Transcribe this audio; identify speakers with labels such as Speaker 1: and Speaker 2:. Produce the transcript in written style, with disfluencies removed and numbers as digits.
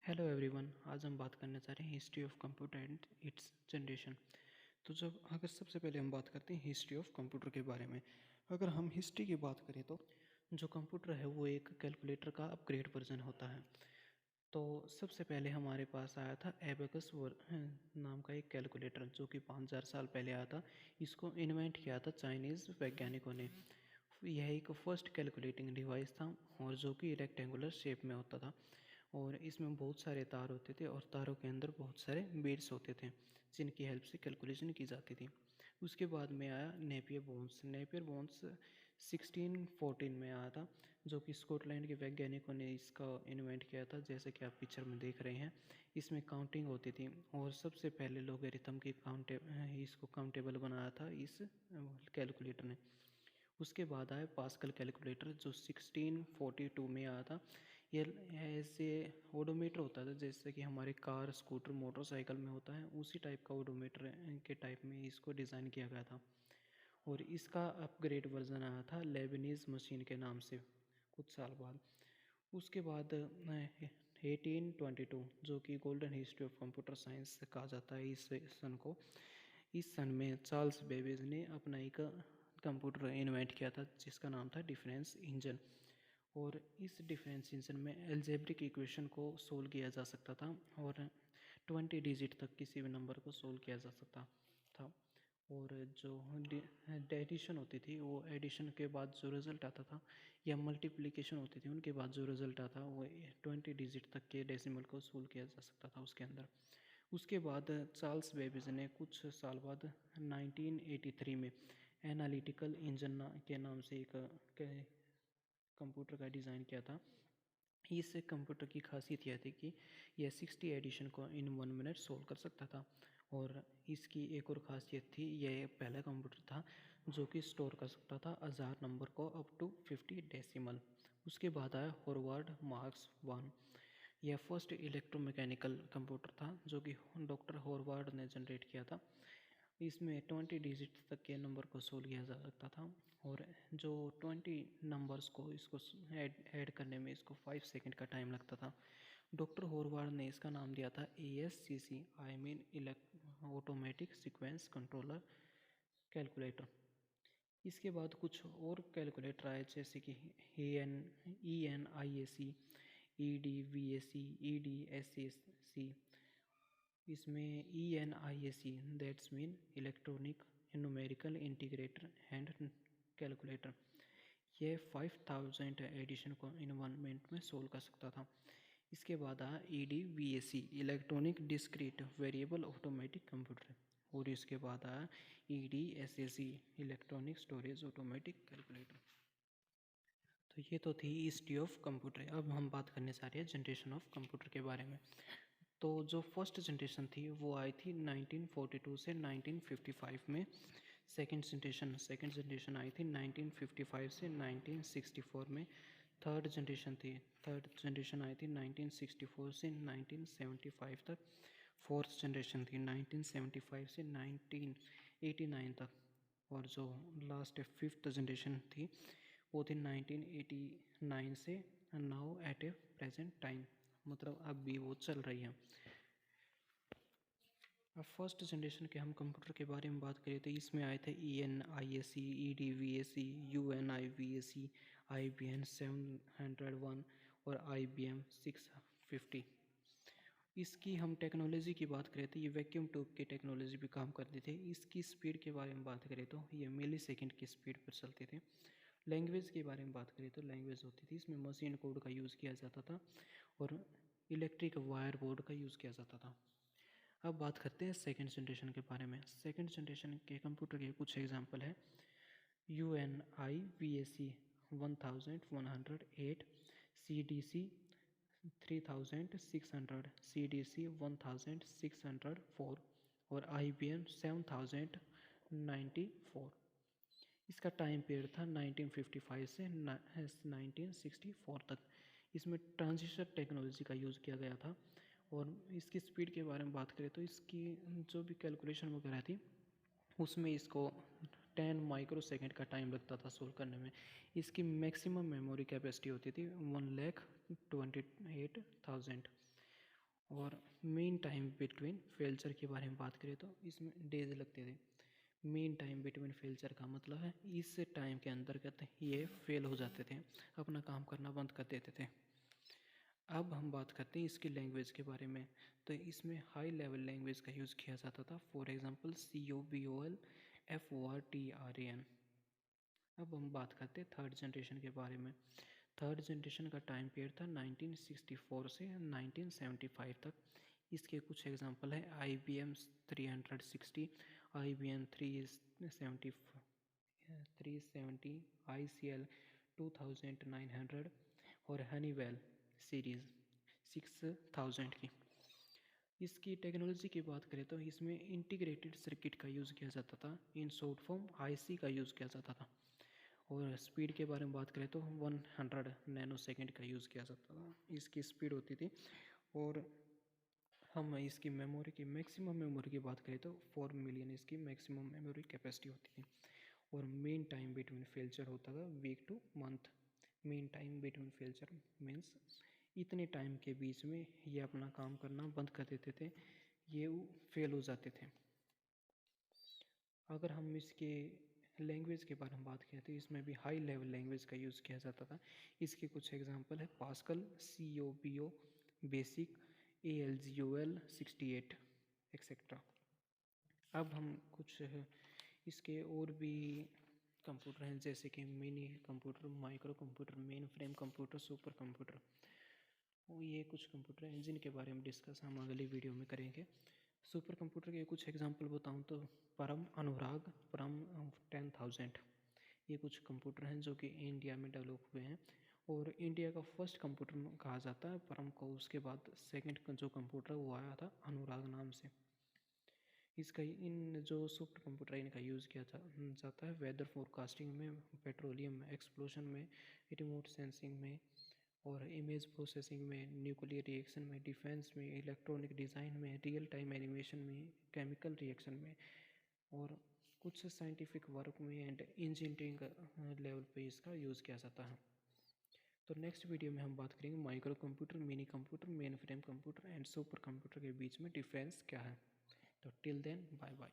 Speaker 1: Hello everyone. आज हम बात करने जा रहे हैं history of computer and it's generation. तो जब अगर सबसे पहले हम बात करते हैं हिस्ट्री ऑफ कंप्यूटर के बारे में। अगर हम हिस्ट्री की बात करें तो जो कंप्यूटर है वो एक कैलकुलेटर का अपग्रेड वर्जन होता है। तो सबसे पहले हमारे पास आया था एबेकस नाम का एक कैलकुलेटर जो कि 5000 साल पहले आया था। इसको इन्वेंट किया था चाइनीज़ वैज्ञानिकों ने। यह एक फर्स्ट कैलकुलेटिंग डिवाइस था और जो कि रेक्टेंगुलर शेप में होता था और इसमें बहुत सारे तार होते थे और तारों के अंदर बहुत सारे बीड्स होते थे जिनकी हेल्प से कैलकुलेशन की जाती थी। उसके बाद में आया नेपियर बोन्स। नेपियर बोन्स 1614 में आया था जो कि स्कॉटलैंड के वैज्ञानिकों ने इसका इन्वेंट किया था। जैसे कि आप पिक्चर में देख रहे हैं, इसमें काउंटिंग होती थी और सबसे पहले लोगरिथम की इसको काउंटेबल बनाया था इस कैलकुलेटर ने। उसके बाद आया पास्कल कैलकुलेटर जो 1642 में आया था। ये ऐसे ओडोमीटर होता था जैसे कि हमारे कार, स्कूटर, मोटरसाइकिल में होता है, उसी टाइप का ओडोमीटर के टाइप में इसको डिज़ाइन किया गया था। और इसका अपग्रेड वर्जन आया था लेबनीज मशीन के नाम से कुछ साल बाद। उसके बाद 1822 जो कि golden history of computer science कहा जाता है इस सन को। इस सन में चार्ल्स बेबेज ने अपना एक कंप्यूटर इन्वेंट किया था जिसका नाम था डिफरेंस इंजन। और इस डिफरेंस इंजन में एल्जेब्रिक इक्वेशन को सोल्व किया जा सकता था और 20 डिजिट तक किसी भी नंबर को सोल्व किया जा सकता था। और जो एडिशन होती थी वो एडिशन के बाद जो रिज़ल्ट आता था या मल्टीप्लिकेशन होती थी उनके बाद जो रिज़ल्ट आता वो 20 डिजिट तक के डेसिमल को सोल्व किया जा सकता था उसके अंदर। उसके बाद चार्ल्स बेबेज ने कुछ साल बाद 1983 में एनालिटिकल इंजन के नाम से एक कंप्यूटर का डिज़ाइन किया था। इस कंप्यूटर की खासियत यह थी कि यह 60 एडिशन को इन 1 मिनट सोल्व कर सकता था। और इसकी एक और ख़ासियत थी, यह पहला कंप्यूटर था जो कि स्टोर कर सकता था 1000 नंबर को अप टू 50 डेसिमल। उसके बाद आया हॉवर्ड मार्क्स 1। यह फर्स्ट इलेक्ट्रोमैकेनिकल कंप्यूटर था जो कि डॉक्टर हॉवर्ड ने जनरेट किया था। इसमें 20 डिजिट तक के नंबर को सोल्व किया जा सकता था और जो 20 नंबर्स को इसको ऐड करने में इसको 5 सेकंड का टाइम लगता था। डॉक्टर हॉवर्ड ने इसका नाम दिया था ASCC, I mean automatic sequence controller calculator. इसके बाद कुछ और कैलकुलेटर आए जैसे कि ENIAC, EDVAC, EDSAC। इसमें ENIAC that's mean electronic numerical integrator and calculator. ये 5000 एडिशन को इन 1 मिनट में सोल्व कर सकता था। इसके बाद आया EDVAC, electronic discrete variable automatic computer. और इसके बाद आया EDSAC, electronic storage automatic calculator. तो ये तो थी हिस्ट्री ऑफ कंप्यूटर। अब हम बात करने जा रहे हैं जनरेशन ऑफ कंप्यूटर के बारे में। तो जो फर्स्ट जनरेशन थी वो आई थी 1942 से 1955 में। सेकंड जनरेशन आई थी 1955 से 1964 में। थर्ड जनरेशन आई थी 1964 से 1975 तक। फोर्थ जनरेशन थी 1975 से 1989 तक। और जो लास्ट फिफ्थ जनरेशन थी वो थी 1989 से now at A present time, मतलब अब भी वो चल रही है। अब फर्स्ट जनरेशन के हम कंप्यूटर के बारे में बात करें तो इसमें आए थे ENIAC, EDVAC, UNIVAC, IBM 701 और IBM 650। इसकी हम टेक्नोलॉजी की बात करें तो ये वैक्यूम ट्यूब की टेक्नोलॉजी भी काम करते थे। इसकी स्पीड के बारे में बात करें तो ये मिली सेकेंड की स्पीड पर चलते थे। लैंग्वेज के बारे में बात करें तो लैंग्वेज होती थी, इसमें मशीन कोड का यूज़ किया जाता था और इलेक्ट्रिक वायर बोर्ड का यूज़ किया जाता था। अब बात करते हैं सेकेंड जनरेशन के बारे में। सेकेंड जनरेशन के कंप्यूटर के कुछ एग्जांपल है। UNIVAC 1108, CDC 3600, CDC 1604 और IBM 7094। इसका टाइम पीरियड था 1955 से 1964 तक। इसमें ट्रांजिस्टर टेक्नोलॉजी का यूज़ किया गया था। और इसकी स्पीड के बारे में बात करें तो इसकी जो भी कैलकुलेशन वगैरह थी उसमें इसको 10 माइक्रो सेकेंड का टाइम लगता था सोल्व करने में। इसकी मैक्सिमम मेमोरी कैपेसिटी होती थी 1,28,000। और मीन टाइम बिटवीन फेल्चर के बारे में बात करें तो इसमें डेज लगते थे। मीन टाइम बिटवीन फेल्चर का मतलब है इस टाइम के अंतर्गत ये फेल हो जाते थे, अपना काम करना बंद कर देते थे। अब हम बात करते हैं इसकी लैंग्वेज के बारे में। तो इसमें हाई लेवल लैंग्वेज का यूज़ किया जाता था, फॉर एग्जांपल COBOL FORTRAN। अब हम बात करते हैं थर्ड जनरेशन के बारे में। थर्ड जनरेशन का टाइम पीरियड था 1964 से 1975 तक। इसके कुछ एग्जांपल है IBM 360, IBM 370, ICL 2900 और हनीवेल सीरीज़ 6000 की। इसकी टेक्नोलॉजी की बात करें तो इसमें इंटीग्रेटेड सर्किट का यूज़ किया जाता था, इन शॉर्ट फॉर्म IC का यूज़ किया जाता था। और स्पीड के बारे में बात करें तो 100 नैनो सेकेंड का यूज़ किया जाता था, इसकी स्पीड होती थी। और हम इसकी मेमोरी की मैक्सिमम मेमोरी की बात करें तो 4 मिलियन इसकी मैक्सिमम मेमोरी कैपेसिटी होती थी। और मेन टाइम बिटवीन फेल्चर होता था week to month. Mean time between failure means इतने टाइम के बीच में ये अपना काम करना बंद कर देते थे, ये फेल हो जाते थे। अगर हम इसके लैंग्वेज के बारे में बात करें तो इसमें भी हाई लेवल लैंग्वेज का यूज़ किया जाता था। इसके कुछ एग्जांपल है pascal, COBO, basic, ALGOL 68 etcetera. अब हम कुछ इसके और भी कंप्यूटर हैं जैसे कि mini computer, micro computer, main frame computer, super computer. ये कुछ कंप्यूटर हैं जिनके बारे में डिस्कस हम अगली वीडियो में करेंगे। सुपर कंप्यूटर के कुछ एग्जांपल बताऊं तो परम अनुराग, परम 10,000। ये कुछ कंप्यूटर हैं जो कि इंडिया में डेवलप हुए हैं और इंडिया का फर्स्ट कंप्यूटर कहा जाता है परम को। उसके बाद सेकंड जो कंप्यूटर वो आया था अनुराग नाम से। इसका इन जो सुपर कंप्यूटर इनका यूज़ किया जाता है वेदर फोरकास्टिंग में, पेट्रोलियम एक्सप्लोशन में, रिमोट सेंसिंग में और इमेज प्रोसेसिंग में, न्यूक्लियर रिएक्शन में, डिफेंस में, इलेक्ट्रॉनिक डिज़ाइन में, रियल टाइम एनिमेशन में, केमिकल रिएक्शन में और कुछ साइंटिफिक वर्क में एंड इंजीनियरिंग लेवल पे इसका यूज़ किया जाता है। तो नेक्स्ट वीडियो में हम बात करेंगे micro computer, mini computer, main frame computer and super computer के बीच में डिफरेंस क्या है। तो टिल देन बाय बाय।